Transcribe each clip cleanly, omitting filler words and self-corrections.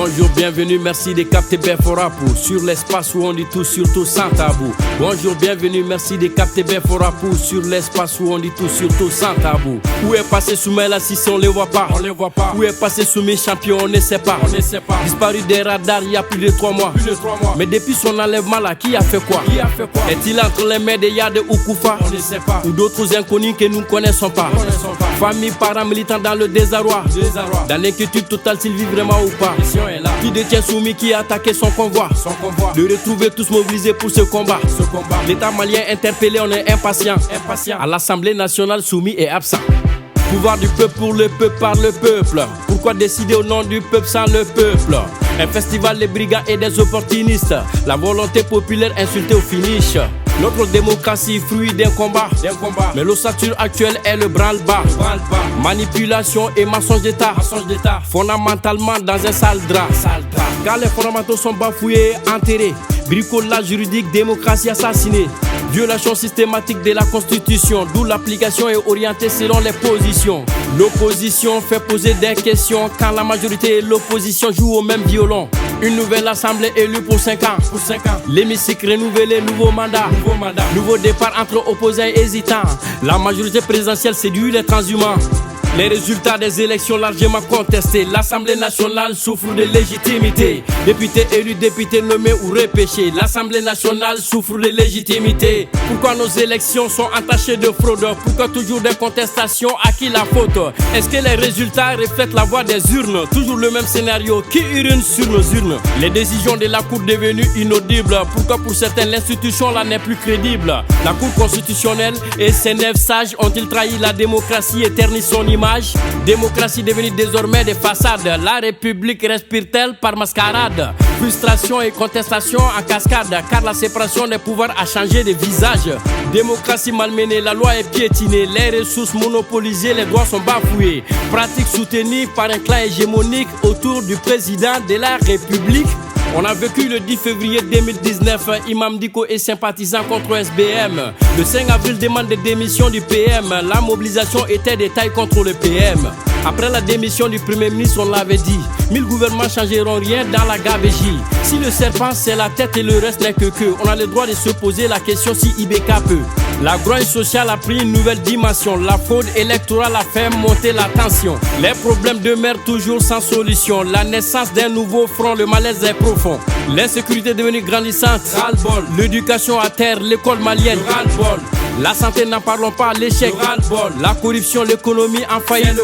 Bonjour, bienvenue, merci de capter Benforapo sur l'espace où on dit tout, surtout sans tabou. Bonjour, bienvenue, merci de capter Benforapo sur l'espace où on dit tout, surtout sans tabou. Où est passé Soumaïla Cissé, on les voit pas. Où est passé Soumi Champion, on ne sait pas. Disparu des radars il y a plus de 3 mois. Mais depuis son enlèvement là, qui a fait quoi? Est-il entre les mains de Yade ou Koufa? On ne sait pas. Ou d'autres inconnus que nous ne connaissons pas. Famille, parents, militants dans le désarroi. Dans l'inquiétude totale s'il vit vraiment ou pas. Qui détient Soumi qui a attaqué son convoi. De retrouver tous mobilisés pour ce combat. L'État malien interpellé, on est impatient. À l'Assemblée nationale, Soumi est absent. Pouvoir du peuple pour le peuple par le peuple. Pourquoi décider au nom du peuple sans le peuple? Un festival des brigands et des opportunistes. La volonté populaire insultée au finish. Notre démocratie fruit d'un combat. Mais l'ossature actuelle est le branle-bas. Manipulation et mensonge d'État. Fondamentalement dans un sale drap. Car les fondamentaux sont bafoués, enterrés. Bricolage juridique, démocratie assassinée. Violation systématique de la Constitution, d'où l'application est orientée selon les positions. L'opposition fait poser des questions quand la majorité et l'opposition jouent au même violon. Une nouvelle assemblée élue pour 5 ans. L'hémicycle renouvelé, nouveau mandat. Nouveau départ entre opposants et hésitants. La majorité présidentielle séduit les transhumants. Les résultats des élections largement contestés. L'Assemblée nationale souffre de légitimité. Députés élus, députés nommés ou repêchés. L'Assemblée nationale souffre de légitimité. Pourquoi nos élections sont entachées de fraude? Pourquoi toujours des contestations? À qui la faute? Est-ce que les résultats reflètent la voix des urnes? Toujours le même scénario, qui urine sur nos urnes? Les décisions de la Cour devenues inaudibles. Pourquoi pour certaines l'institution là n'est plus crédible? La Cour constitutionnelle et ses 9 sages ont-ils trahi la démocratie et terni son image? Démocratie devenue désormais des façades. La République respire-t-elle par mascarade? Frustration et contestation en cascade. Car la séparation des pouvoirs a changé de visage. Démocratie malmenée, la loi est piétinée. Les ressources monopolisées, les droits sont bafoués. Pratique soutenue par un clan hégémonique autour du président de la République. On a vécu le 10 février 2019, Imam Dicko est sympathisant contre SBM. Le 5 avril demande de démission du PM. La mobilisation était de taille contre le PM. Après la démission du Premier ministre, on l'avait dit, 1000 gouvernements changeront rien dans la gabegie. Si le serpent c'est la tête et le reste n'est que queue, on a le droit de se poser la question si IBK peut. La grogne sociale a pris une nouvelle dimension. La fraude électorale a fait monter la tension. Les problèmes demeurent toujours sans solution. La naissance d'un nouveau front, le malaise est profond. L'insécurité est devenue grandissante. Ras-le-bol. L'éducation à terre, l'école malienne. Ras-le-bol. La santé, n'en parlons pas, l'échec. La corruption, l'économie en faillite.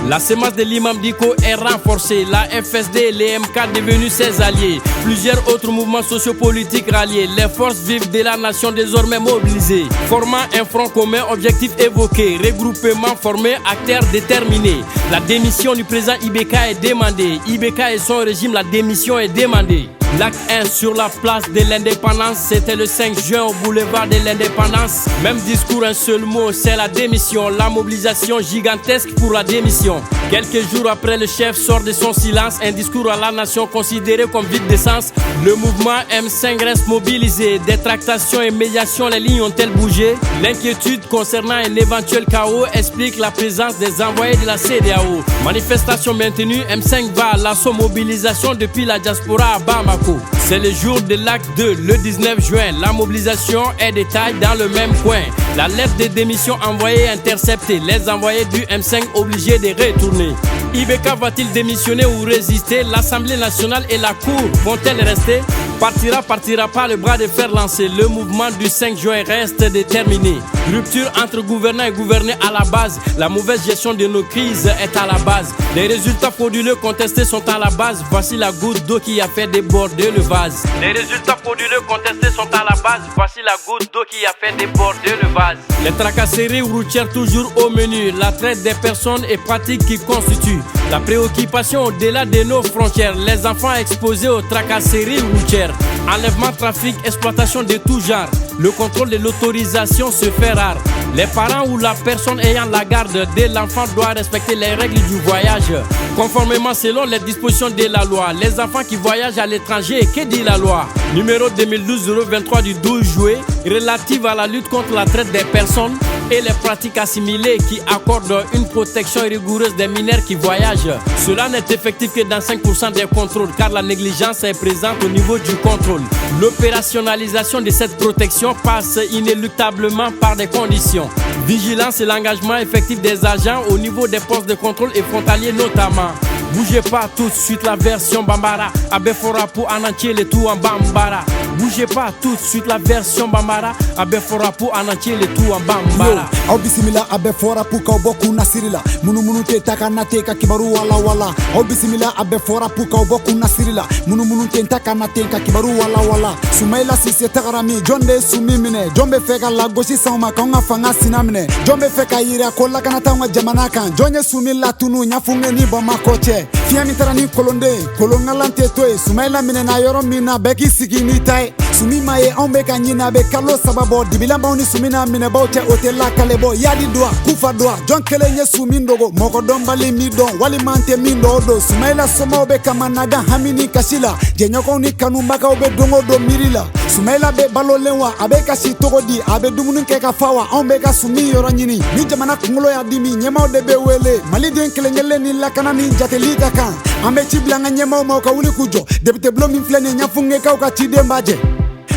La sémence de l'imam Dicko est renforcée. La FSD et les MK devenus ses alliés. Plusieurs autres mouvements sociopolitiques ralliés. Les forces vives de la nation désormais mobilisées. Formant un front commun, objectif évoqué. Regroupement formé, acteurs déterminés. La démission du président IBK est demandée. IBK et son régime, la démission est demandée. L'acte 1 sur la place de l'indépendance, c'était le 5 juin au boulevard de l'indépendance. Même discours, un seul mot, c'est la démission. La mobilisation gigantesque pour la démission. Quelques jours après, le chef sort de son silence. Un discours à la nation considéré comme vide d'essence. Le mouvement M5 reste mobilisé. Des tractations et médiations, les lignes ont-elles bougé? L'inquiétude concernant un éventuel chaos explique la présence des envoyés de la CEDEAO. Manifestation maintenue, M5 va à l'assaut, mobilisation depuis la diaspora à Bamako. C'est le jour de l'acte 2, le 19 juin. La mobilisation est de taille dans le même coin. La lettre de démission envoyée interceptée. Les envoyés du M5 obligés de retourner. IBK va-t-il démissionner ou résister? L'Assemblée nationale et la Cour vont-elles rester? Partira pas, le bras de fer lancé. Le mouvement du 5 juin reste déterminé. Rupture entre gouvernants et gouvernés à la base. La mauvaise gestion de nos crises est à la base. Les résultats frauduleux contestés sont à la base. Voici la goutte d'eau qui a fait déborder le vase. Les résultats frauduleux contestés sont à la base. Voici la goutte d'eau qui a fait déborder le vase. Les tracasseries routières toujours au menu. La traite des personnes et pratiques qui constituent la préoccupation au-delà de nos frontières. Les enfants exposés aux tracasseries routières. Enlèvement, trafic, exploitation de tout genre. Le contrôle de l'autorisation se fait rare. Les parents ou la personne ayant la garde de l'enfant doit respecter les règles du voyage. Conformément selon les dispositions de la loi. Les enfants qui voyagent à l'étranger, que dit la loi? Numéro 2012-023 du 12 juillet relative à la lutte contre la traite des personnes. et les pratiques assimilées qui accordent une protection rigoureuse des mineurs qui voyagent. Cela n'est effectif que dans 5% des contrôles car la négligence est présente au niveau du contrôle. L'opérationnalisation de cette protection passe inéluctablement par des conditions. Vigilance et l'engagement effectif des agents au niveau des postes de contrôle et frontaliers notamment. Bougez pas tout de suite la version Bambara. Abefora pour en entier le tout en Bambara. Bougez pas tout de suite la version Bambara. Abefora pour en entier le tout en Bambara. Au bisimila abefora pour kauboku nasirila. Munu te takanate ka kibaru wala wala. Au bisimila abefora pour kauboku nasirila. Munu te takanate ka kibaru wala wala. Sumaila si se tagarami jonde sumimine. Jombe feka la goshi sama konga fanga sinamine. Jombe feka ira kola kanata wa jamana kan. Jonye sumila tunu nyafunge ni boma koche. Fiami tarani kolonde kolongalante toy. Sumaila mine na yoro mina beki sigini tai. Sumima ye ombe kanyina be kalo sababo dibilamba oni sumina mine baute otela kalebo yadi doa kufa doa John kele nye sumindogo moko dombali midon wali mante mindo odo Sumaila soma obe kamanaga hamini kashila jenyoko ni kanumbaka obe dongo do mirila Sumaila be balolewa abe kashi togodi abe dumunu keka fawa ombe ka sumi yoro nyini ni jamana kungulo ya dimi nyema ode be wele mali den kele nyele ni lakana ni jatelika kan ambe chiblanga nyema omoka uli kujo debite blo miflene nyafunge ka ukachide mbaje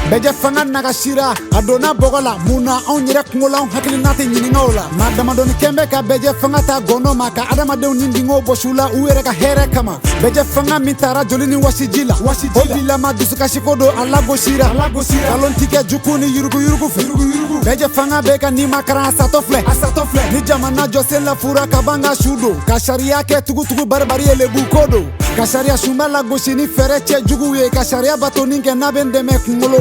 Beje fanga nagashira adona bogola muna on yere kungola hakili nate nyiningola madama doni kembe ka beje fanga ta gono maka adama de nindingo boshula uere ka here kama beje fanga mitara jolini wasijila obila madusuka shikodo alago shira kalon tike jukuni yurugu beje fanga beka ni makara asatofle ni jamana jose la fura kabanga shudo kasharia ke tugu barbari ele bukodo kasharia shumala goshini fereche juguye kasharia batoninge nabendeme kungolo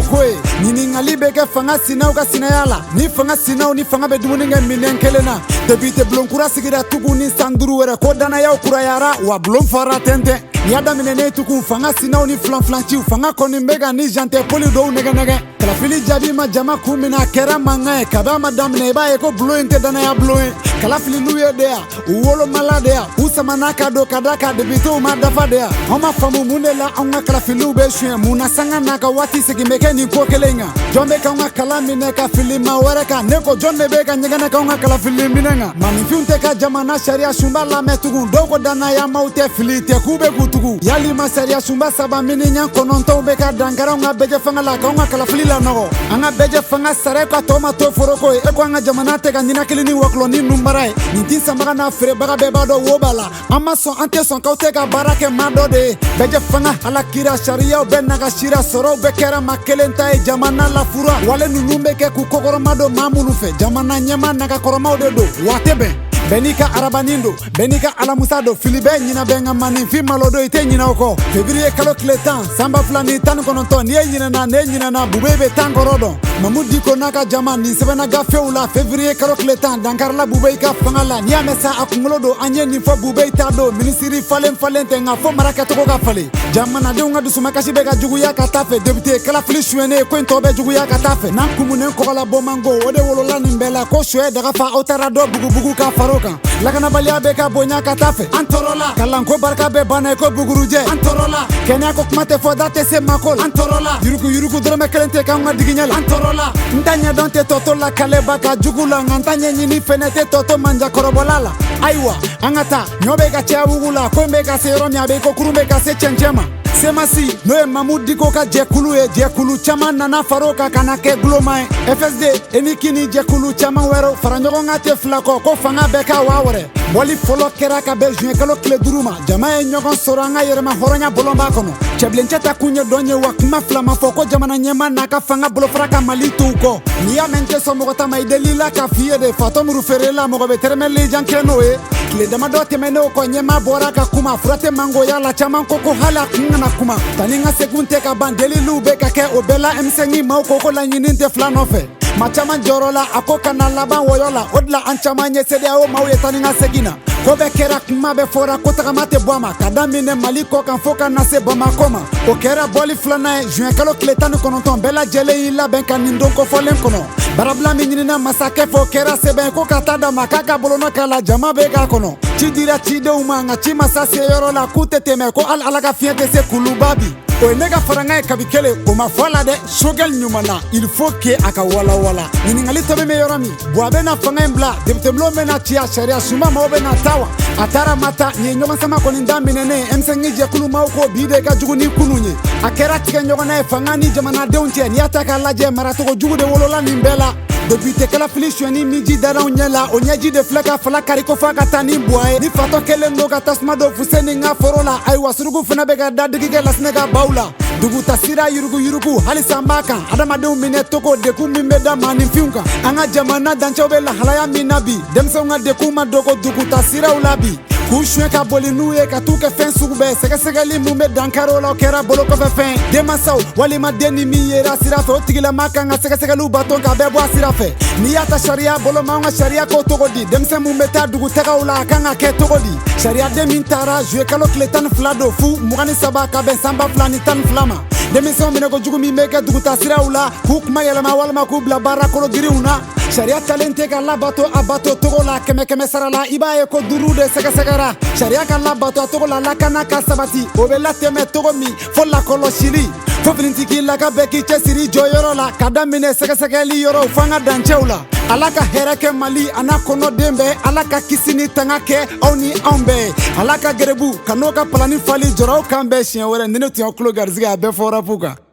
Nini ngali beke fanga sinau ka sinayala Ni fanga sinau ni fanga be dumuni nge minen kelena Debite blonkura sigira tugu ni sanduru wera Kodana ya ukura yara wa blon fara tente Niada minene tuku fanga sinau ni flan chiu Fanga koni mbega ni jante poli do nege Kalafili jabi ma jama kumina kera mangae Kaba madamine iba eko bloente dana ya bloe Kalafili nuye dea uwolo mala dea Usamanaka do kadaka debite umadafa dea Oma famu munela onga kalafili ube shue Muna sanga naka wati segimeke ni kwa kelenga Jombe ka unga kalamine ka filima wereka Neko jombe beka nyegana ka unga kalafiliminenga Manifiunte ka jamana sharia shumba la metugu Doko dana ya maute filite kube kutugu Yali ma sharia shumba saba mini nyan kononto beka dangara unga beje fanga la ka unga kalafilila nogo Anga beje fanga sare kwa toma to foroko Eko anga jamana teka nina kilini wakloni numbarai Nintin samaga na fere baga beba do wobala Ama son ante son kauteka barake mado de Beje fanga halakira sharia ube nagashira soro bekera makelenta e jamana la fura wale nulumbe ke kukokoro mado mamunu fe jamana nyema naga koroma odedo watebe Benika arabanindo benika alamusado filibe nyina benga mani fi malodo ite nyina oko février kalo kletan samba flani tan kononto ni nyina na bubebe tangorodo mamudi ko naka jamani sebena gafeula février kalo kletan dankar la bubei ka fangala ni amesa akumulodo anye ni fo bubei tado ministry falente nga fo maraka to ko ga fale jamana de nga dusuma kashi bega jugu ya katafe député kala fili chwene ko ntobe jugu ya katafe nan kumune ko la bomango ode wolola nimbela ko chwe daga fa otarado bugu ka faro Lakana balia beka bonya katafe Antorola Kalanko barka be bana ko buguruje Antorola Kenya ko kumate fodate se makol Antorola Yuruku drome kelente ka nga diginyala Antorola Ntanya donte toto la kaleba ka jugula Ngantanya nyini fenete toto manja korobolala Aiwa Angata Nyobe ka chia wugula Kwembe ka se ronya be ko kurumbe ka se chenjema Semasi noe mamudi ko ka jekulu chama nana faroka kanake gloma FSD enikini jekulu chama wero faranyogo ngate flako ko fanga beka wawre Wali folo kera ka be juin kalo kle duruma jama e nyogon soranga yerema horonya bolomba kono cheblenchata kunye donye wakuma flama foko jamana nyema naka fanga bolofraka malitu ko niya mente so mogota maidelila ka fiede fatom ruferela mogo betermeli jankenoe kle damado temeno ko nyema boraka kuma frate mango yala chama koko hala ngana kuma taninga segunte ka bandeli lube ka ke obela msengi mauko ko la nyininte flanofe Machama jorola ako kana laban woyola odla anchama nyesede o mauye taninga segina kobe kera kuma be fora kotaka mate boama kadamine maliko kan foka na se boma koma o kera boli flana juin kalo kletanu kononton bela jele ila ben kanindon ko folen kono barabla minina masake fo kera seben ko katada makaka bolono kala jama be ga kono ci dira cidenw ma nka ci ma sa se yɔrɔ la k'u tɛ tɛmɛ ko hali ala ka fiɲɛ tɛ se kuluba bi o ye ne ka faranga ye kabi kelen o ma fɔ la dɛ sogɛli ɲuman na il faut que a ka walawala ɲiningali tobi bɛ yɔrɔ min bon a bɛ na fanga in bila debitebulon bɛ na ci a sariya sunba maaw bɛ na taa wa a taara ma ta nin ye ɲɔgɔn sama kɔni daminɛnen M5 jɛkulu maaw ko bi de ka jugu ni kunun ye a kɛra tigɛ ɲɔgɔnna ye fanga ni jamanadenw cɛ n'i y'a ta k'a lajɛ maracogo jugu de wolola nin bɛɛ la depuis kala fili suɲɛni min ji dara anw ɲɛ la o ɲɛji de filɛ ka fala kari ko f'a ka taa ni buwa ye ni fatɔ kelen do ka tasuma dɔ fuse nin ka foro la ayiwa surugu fana bɛ ka dadigi kɛ lasinɛ ka baw la duguta sira yuruguyurugu halisa n b'a kan adamadenw minɛ togo dekun min bɛ da maaninfinw kan an ka jamana dancɛw bɛ lahalaya min na bi denmisɛnw ka dekun ma dogo duguta siraw la bi k'u suɲɛ ka boli n'u ye ka t'u kɛ fɛn sugu bɛɛ sɛgɛsɛgɛli mun bɛ dankari o la o kɛra bolo kɔfɛ fɛn denmansaw walima den ni min yera sira fɛ o tigilama kan ka sɛgɛsɛgɛliw baton ka bɛɛ bɔ a sira fɛ n'i y'a ta sariya bolo ma an ka sariya ko togo di denmisɛn mun bɛ taa dugutagaw la a kan ka kɛ togo di sariyaden min taara juye kalo tile 12 do fu 23 ka bɛn sanba 2 ni 12 ma denmisɛnw minɛ ko jugu min bɛ kɛ duguta siraw la k'u kuma yɛlɛma walima k'u bila baara kolo girinw na sariya talen tɛ ka labato a bato togo la kɛmɛ sara la i b'a ye ko 5 de sɛgɛsɛgɛra sariya ka labato a togo la lakana ka sabati o bɛ latɛmɛ togo min fo lakɔlɔsili fo finitigi laka bɛɛ k'i cɛsiri jɔyɔrɔ la ka daminɛ sɛgɛsɛgɛli yɔrɔw fo an ka dancɛw la ala ka hɛrɛ kɛ mali a n'a kɔnɔden bɛɛ ala ka kisi ni tanga kɛ aw ni anw bɛɛ ala ka gɛrɛbu ka n'o ka palani fali jɔrɔw kan bɛɛ siɲɛ wɛrɛ ni ne tun y'aw tulo garisɛgɛ a bɛɛ fɔra f'u kan